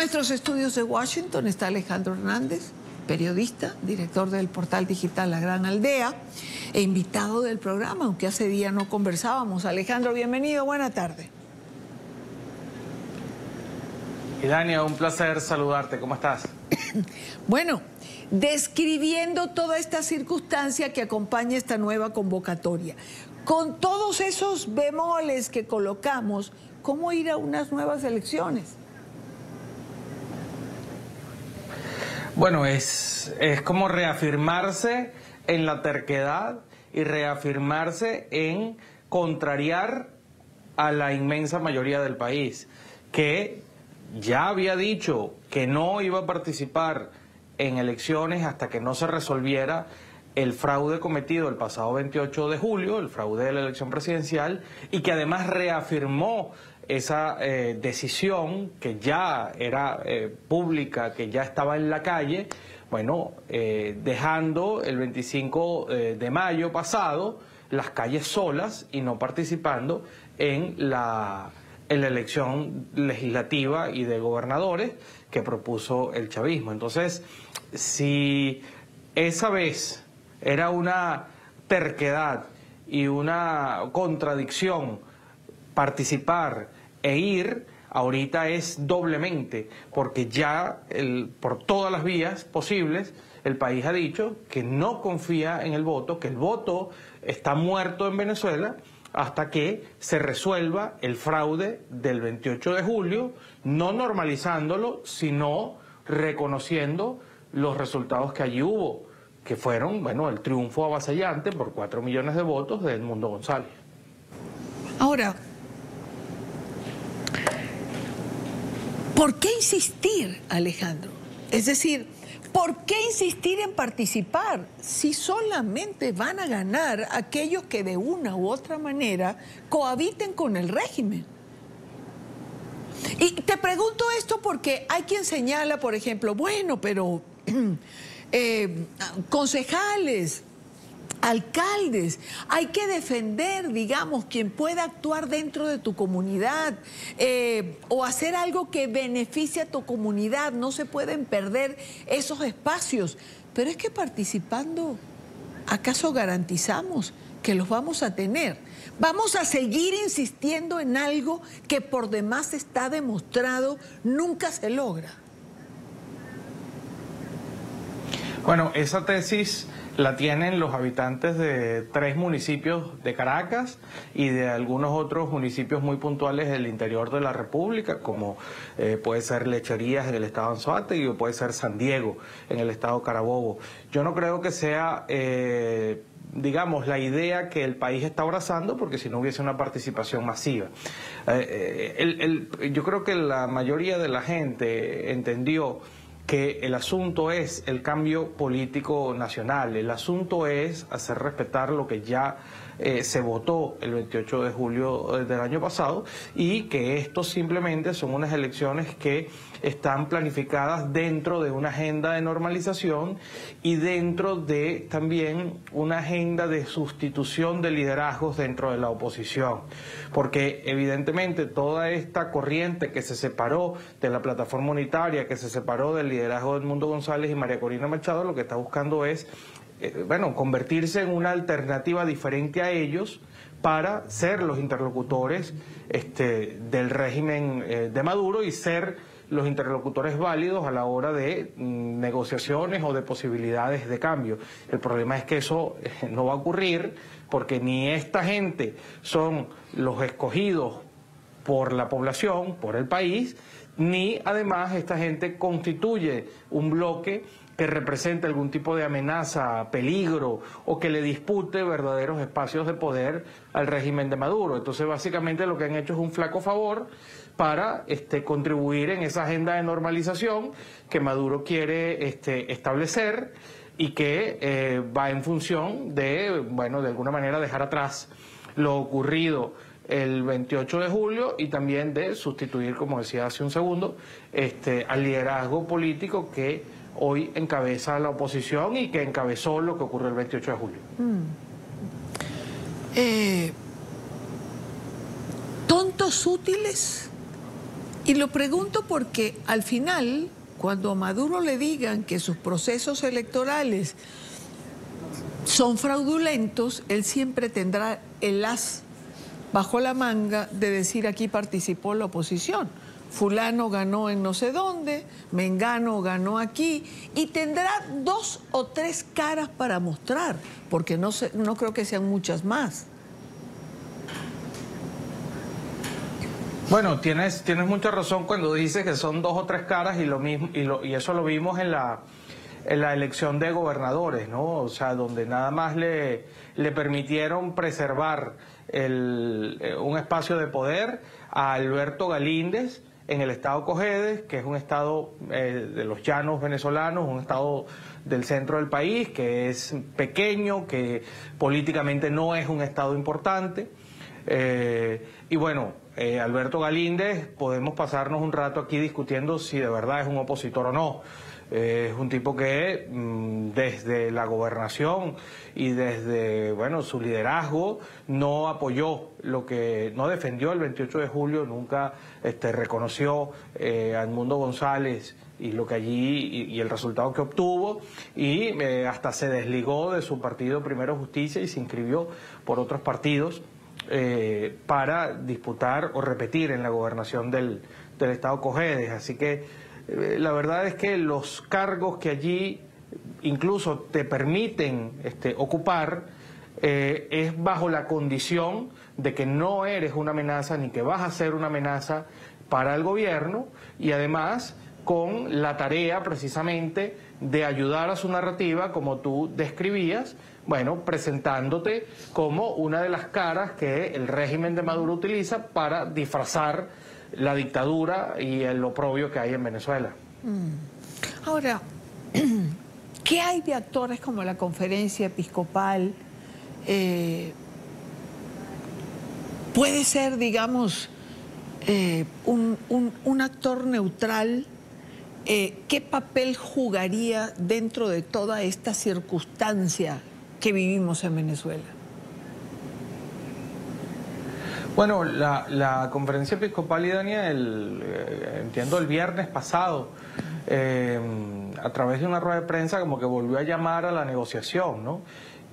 nuestros estudios de Washington está Alejandro Hernández, periodista, director del portal digital La Gran Aldea e invitado del programa, aunque hace día no conversábamos. Alejandro, bienvenido, buena tarde. Y Dania, un placer saludarte, ¿cómo estás? Bueno, describiendo toda esta circunstancia que acompaña esta nueva convocatoria, con todos esos bemoles que colocamos, ¿cómo ir a unas nuevas elecciones? Bueno, es como reafirmarse en la terquedad y reafirmarse en contrariar a la inmensa mayoría del país, que ya había dicho que no iba a participar en elecciones hasta que no se resolviera el fraude cometido el pasado 28 de julio, el fraude de la elección presidencial, y que además reafirmó esa decisión que ya era pública, que ya estaba en la calle, bueno, dejando el 25 de mayo pasado las calles solas y no participando en la elección legislativa y de gobernadores que propuso el chavismo. Entonces, si esa vez era una terquedad y una contradicción participar e ir, ahorita es doblemente, porque ya por todas las vías posibles el país ha dicho que no confía en el voto, que el voto está muerto en Venezuela hasta que se resuelva el fraude del 28 de julio, no normalizándolo, sino reconociendo los resultados que allí hubo, que fueron, bueno, el triunfo avasallante por 4 millones de votos de Edmundo González. Ahora, ¿por qué insistir, Alejandro? Es decir, ¿por qué insistir en participar si solamente van a ganar aquellos que de una u otra manera cohabiten con el régimen? Y te pregunto esto porque hay quien señala, por ejemplo, bueno, pero concejales, alcaldes, hay que defender, digamos, quien pueda actuar dentro de tu comunidad o hacer algo que beneficie a tu comunidad. No se pueden perder esos espacios. Pero es que participando, ¿acaso garantizamos que los vamos a tener? Vamos a seguir insistiendo en algo que por demás está demostrado nunca se logra. Bueno, esa tesis la tienen los habitantes de 3 municipios de Caracas y de algunos otros municipios muy puntuales del interior de la República, como puede ser Lecherías en el estado Anzoátegui o puede ser San Diego en el estado Carabobo. Yo no creo que sea, digamos, la idea que el país está abrazando, porque si no hubiese una participación masiva. Yo creo que la mayoría de la gente entendió que el asunto es el cambio político nacional, el asunto es hacer respetar lo que ya se votó el 28 de julio del año pasado y que estos simplemente son unas elecciones que están planificadas dentro de una agenda de normalización y dentro de también una agenda de sustitución de liderazgos dentro de la oposición, porque evidentemente toda esta corriente que se separó de la plataforma unitaria, que se separó del liderazgo de Edmundo González y María Corina Machado, lo que está buscando es bueno, convertirse en una alternativa diferente a ellos para ser los interlocutores del régimen de Maduro y ser los interlocutores válidos a la hora de negociaciones o de posibilidades de cambio. El problema es que eso no va a ocurrir porque ni esta gente son los escogidos por la población, por el país, ni además esta gente constituye un bloque que represente algún tipo de amenaza, peligro o que le dispute verdaderos espacios de poder al régimen de Maduro. Entonces básicamente lo que han hecho es un flaco favor para contribuir en esa agenda de normalización que Maduro quiere establecer y que va en función de, bueno, de alguna manera dejar atrás lo ocurrido el 28 de julio y también de sustituir, como decía hace un segundo, al liderazgo político que hoy encabeza la oposición y que encabezó lo que ocurrió el 28 de julio. ¿Tontos útiles Y lo pregunto porque al final, cuando a Maduro le digan que sus procesos electorales son fraudulentos, él siempre tendrá el as bajo la manga de decir: aquí participó la oposición, fulano ganó en no sé dónde, mengano ganó aquí, y tendrá 2 o 3 caras para mostrar, porque no creo que sean muchas más. Bueno, tienes mucha razón cuando dices que son 2 o 3 caras, y lo mismo y eso lo vimos en la elección de gobernadores, ¿no? O sea, donde nada más le permitieron preservar un espacio de poder a Alberto Galíndez en el estado Cojedes, que es un estado de los llanos venezolanos, un estado del centro del país, que es pequeño, que políticamente no es un estado importante. Y bueno, Alberto Galíndez, podemos pasarnos un rato aquí discutiendo si de verdad es un opositor o no. Es un tipo que desde la gobernación y desde, bueno, su liderazgo no apoyó no defendió el 28 de julio, nunca reconoció a Edmundo González y lo que allí y el resultado que obtuvo, y hasta se desligó de su partido Primero Justicia y se inscribió por otros partidos para disputar o repetir en la gobernación del estado Cojedes. Así que la verdad es que los cargos que allí incluso te permiten ocupar es bajo la condición de que no eres una amenaza ni que vas a ser una amenaza para el gobierno, y además con la tarea precisamente de ayudar a su narrativa, como tú describías, bueno, presentándote como una de las caras que el régimen de Maduro utiliza para disfrazar la dictadura y el oprobio que hay en Venezuela. Ahora, ¿qué hay de actores como la Conferencia Episcopal? ¿Puede ser, digamos, un actor neutral? ¿Qué papel jugaría dentro de toda esta circunstancia que vivimos en Venezuela? Bueno, la Conferencia Episcopal, y Daniel, entiendo el viernes pasado, a través de una rueda de prensa, como que volvió a llamar a la negociación, ¿no?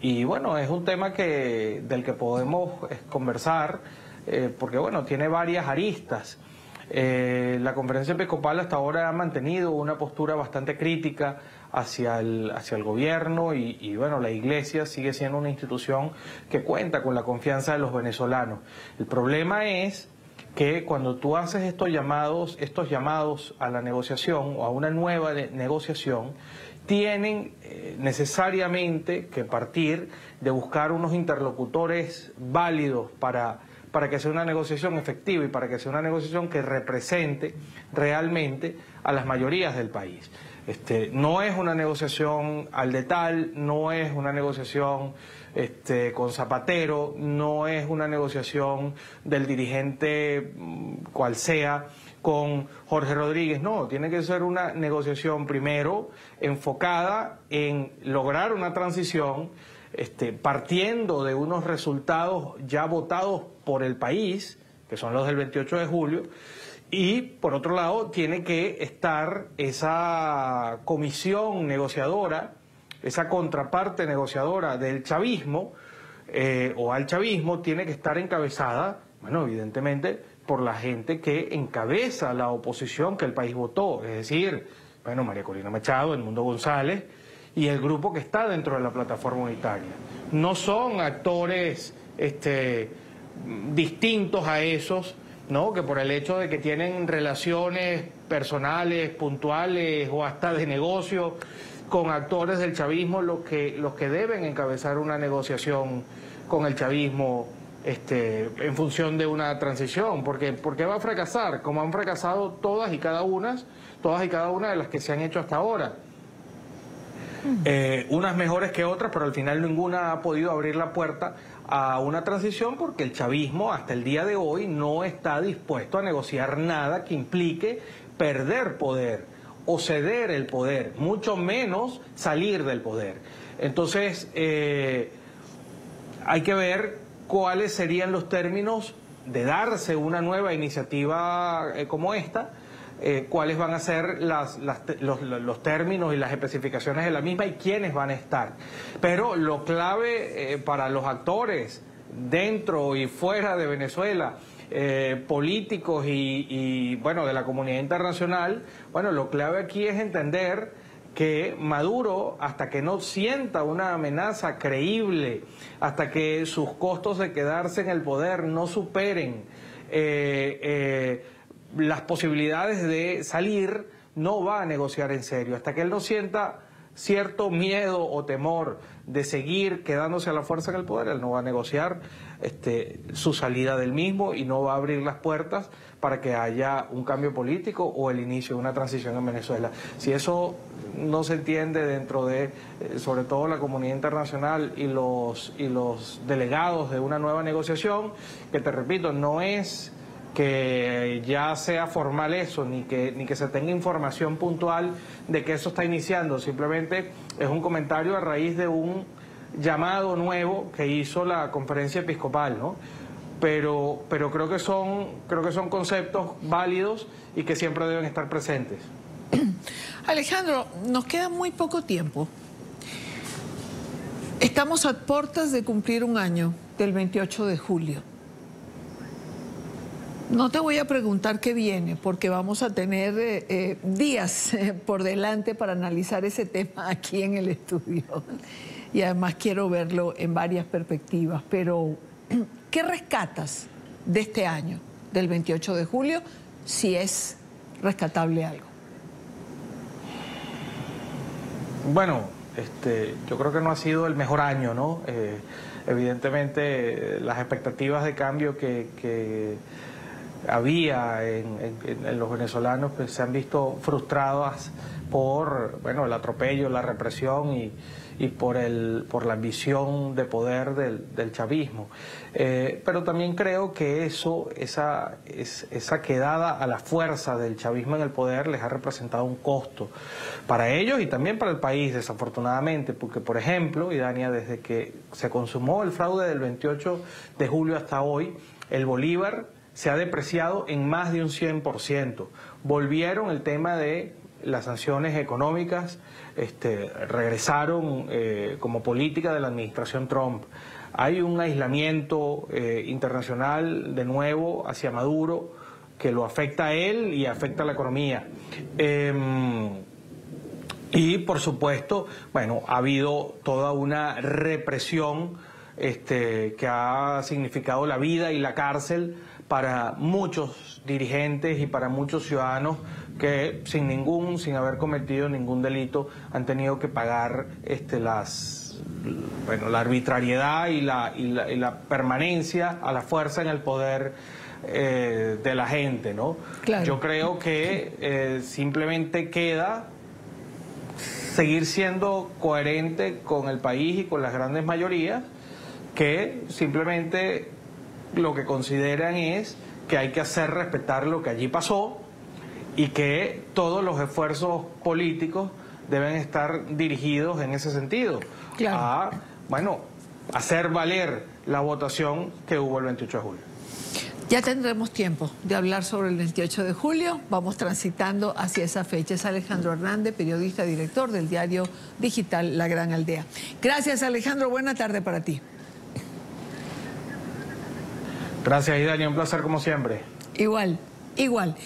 Y bueno, es un tema del que podemos conversar, porque bueno, tiene varias aristas. La Conferencia Episcopal hasta ahora ha mantenido una postura bastante crítica hacia el gobierno, y bueno, la Iglesia sigue siendo una institución que cuenta con la confianza de los venezolanos. El problema es que cuando tú haces estos llamados a la negociación o a una nueva negociación, tienen necesariamente que partir de buscar unos interlocutores válidos para que sea una negociación efectiva y para que sea una negociación que represente realmente a las mayorías del país. No es una negociación al detal, no es una negociación con Zapatero, no es una negociación del dirigente cual sea con Jorge Rodríguez, no, tiene que ser una negociación primero enfocada en lograr una transición, partiendo de unos resultados ya votados por el país, que son los del 28 de julio, y por otro lado tiene que estar esa comisión negociadora, esa contraparte negociadora del chavismo o al chavismo, tiene que estar encabezada, bueno, evidentemente por la gente que encabeza la oposición que el país votó, es decir, bueno, María Corina Machado, Edmundo González y el grupo que está dentro de la plataforma unitaria. No son actores distintos a esos, ¿no?, que por el hecho de que tienen relaciones personales, puntuales o hasta de negocio con actores del chavismo, los que deben encabezar una negociación con el chavismo en función de una transición, porque va a fracasar, como han fracasado todas y cada una de las que se han hecho hasta ahora. Unas mejores que otras, pero al final ninguna ha podido abrir la puerta a una transición, porque el chavismo hasta el día de hoy no está dispuesto a negociar nada que implique perder poder o ceder el poder, mucho menos salir del poder. Entonces hay que ver cuáles serían los términos de darse una nueva iniciativa como esta, cuáles van a ser los términos y las especificaciones de la misma y quiénes van a estar. Pero lo clave para los actores dentro y fuera de Venezuela, políticos y bueno, de la comunidad internacional, bueno, lo clave aquí es entender que Maduro, hasta que no sienta una amenaza creíble, hasta que sus costos de quedarse en el poder no superen las posibilidades de salir, no va a negociar en serio. Hasta que él no sienta cierto miedo o temor de seguir quedándose a la fuerza en el poder, él no va a negociar su salida del mismo y no va a abrir las puertas para que haya un cambio político o el inicio de una transición en Venezuela. Si eso no se entiende dentro de, sobre todo la comunidad internacional y los delegados de una nueva negociación, que te repito, no es que ya sea formal eso, ni que se tenga información puntual de que eso está iniciando, simplemente es un comentario a raíz de un llamado nuevo que hizo la conferencia episcopal, ¿no? Pero creo que son conceptos válidos y que siempre deben estar presentes. Alejandro, nos queda muy poco tiempo. Estamos a puertas de cumplir un año del 28 de julio. No te voy a preguntar qué viene, porque vamos a tener días por delante para analizar ese tema aquí en el estudio. Y además quiero verlo en varias perspectivas. Pero, ¿qué rescatas de este año, del 28 de julio, si es rescatable algo? Bueno, yo creo que no ha sido el mejor año, ¿no? Evidentemente, las expectativas de cambio que había en los venezolanos pues se han visto frustradas por, bueno, el atropello, la represión y por la ambición de poder del chavismo. Pero también creo que esa quedada a la fuerza del chavismo en el poder les ha representado un costo para ellos y también para el país, desafortunadamente, porque, por ejemplo, Idania, desde que se consumó el fraude del 28 de julio hasta hoy, el bolívar se ha depreciado en más de un 100%. Volvieron el tema de las sanciones económicas, regresaron como política de la administración Trump. Hay un aislamiento internacional de nuevo hacia Maduro que lo afecta a él y afecta a la economía. Y por supuesto, bueno, ha habido toda una represión que ha significado la vida y la cárcel para muchos dirigentes y para muchos ciudadanos que sin haber cometido ningún delito han tenido que pagar la arbitrariedad y la permanencia a la fuerza en el poder de la gente, ¿no? Claro. Yo creo que simplemente queda seguir siendo coherente con el país y con las grandes mayorías, que simplemente lo que consideran es que hay que hacer respetar lo que allí pasó y que todos los esfuerzos políticos deben estar dirigidos en ese sentido, claro, a, bueno, hacer valer la votación que hubo el 28 de julio. Ya tendremos tiempo de hablar sobre el 28 de julio. Vamos transitando hacia esa fecha. Es Alejandro Hernández, periodista, director del diario digital La Gran Aldea. Gracias, Alejandro. Buena tarde para ti. Gracias, Idania. Un placer como siempre. Igual, igual.